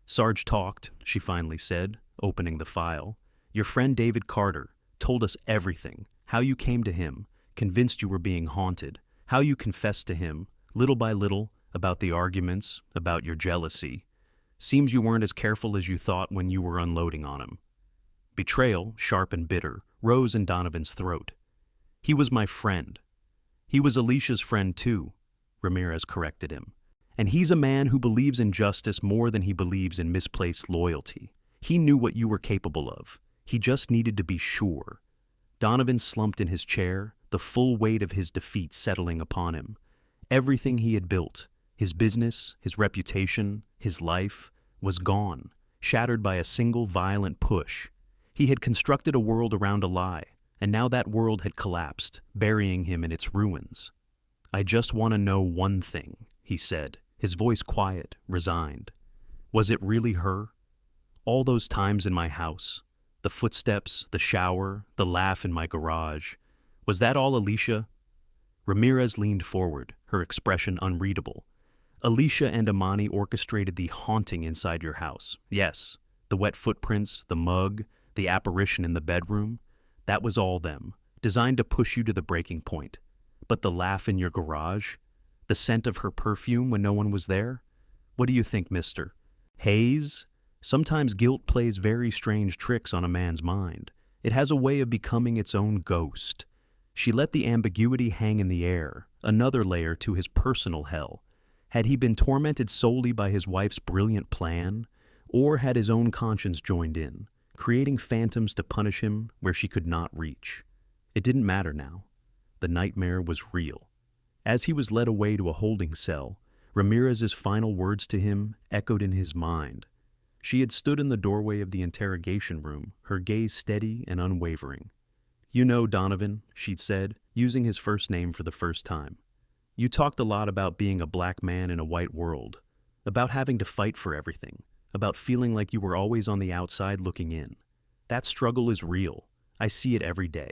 "Sarge talked," she finally said, opening the file. "Your friend David Carter told us everything, how you came to him, convinced you were being haunted, how you confessed to him, little by little, about the arguments, about your jealousy. Seems you weren't as careful as you thought when you were unloading on him." Betrayal, sharp and bitter, rose in Donovan's throat. "He was my friend." "He was Alicia's friend too," Ramirez corrected him. "And he's a man who believes in justice more than he believes in misplaced loyalty. He knew what you were capable of. He just needed to be sure." Donovan slumped in his chair, the full weight of his defeat settling upon him. Everything he had built, his business, his reputation, his life, was gone, shattered by a single violent push. He had constructed a world around a lie, and now that world had collapsed, burying him in its ruins. "I just want to know one thing," he said, his voice quiet, resigned. "Was it really her? All those times in my house, the footsteps, the shower, the laugh in my garage, was that all Alicia?" Ramirez leaned forward, her expression unreadable. "Alicia and Imani orchestrated the haunting inside your house. Yes, the wet footprints, the mug, the apparition in the bedroom, that was all them, designed to push you to the breaking point. But the laugh in your garage? The scent of her perfume when no one was there? What do you think, mister? Haze? Sometimes guilt plays very strange tricks on a man's mind. It has a way of becoming its own ghost." She let the ambiguity hang in the air, another layer to his personal hell. Had he been tormented solely by his wife's brilliant plan? Or had his own conscience joined in, creating phantoms to punish him where she could not reach? It didn't matter now. The nightmare was real. As he was led away to a holding cell, Ramirez's final words to him echoed in his mind. She had stood in the doorway of the interrogation room, her gaze steady and unwavering. "You know, Donovan," she'd said, using his first name for the first time. "You talked a lot about being a black man in a white world, about having to fight for everything, about feeling like you were always on the outside looking in. That struggle is real. I see it every day.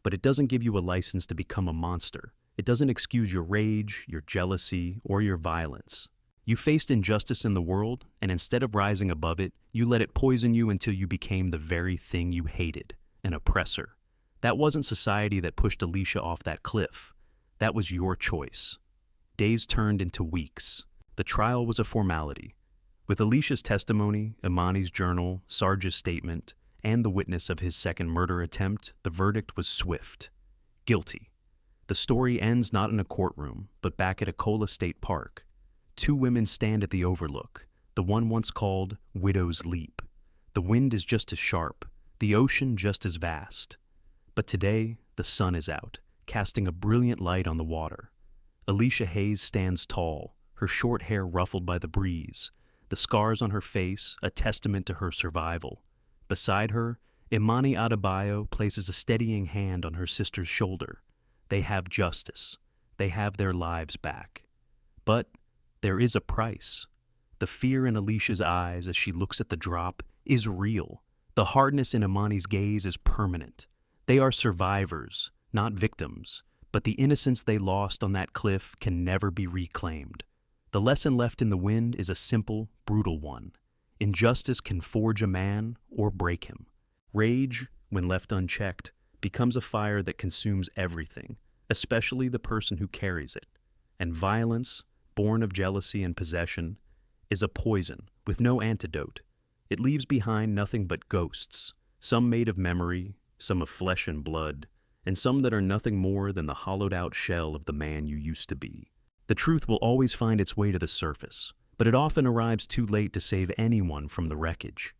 But it doesn't give you a license to become a monster. It doesn't excuse your rage, your jealousy, or your violence. You faced injustice in the world, and instead of rising above it, you let it poison you until you became the very thing you hated, an oppressor. That wasn't society that pushed Alicia off that cliff. That was your choice." Days turned into weeks. The trial was a formality. With Alicia's testimony, Imani's journal, Sarge's statement, and the witness of his second murder attempt, the verdict was swift. Guilty. The story ends not in a courtroom, but back at Ecola State Park. Two women stand at the overlook, the one once called Widow's Leap. The wind is just as sharp, the ocean just as vast. But today, the sun is out, casting a brilliant light on the water. Alicia Hayes stands tall, her short hair ruffled by the breeze, the scars on her face a testament to her survival. Beside her, Imani Adebayo places a steadying hand on her sister's shoulder. They have justice. They have their lives back. But there is a price. The fear in Alicia's eyes as she looks at the drop is real. The hardness in Imani's gaze is permanent. They are survivors, not victims, but the innocence they lost on that cliff can never be reclaimed. The lesson left in the wind is a simple, brutal one. Injustice can forge a man or break him. Rage, when left unchecked, becomes a fire that consumes everything, especially the person who carries it. And violence, born of jealousy and possession, is a poison with no antidote. It leaves behind nothing but ghosts, some made of memory, some of flesh and blood, and some that are nothing more than the hollowed-out shell of the man you used to be. The truth will always find its way to the surface, but it often arrives too late to save anyone from the wreckage.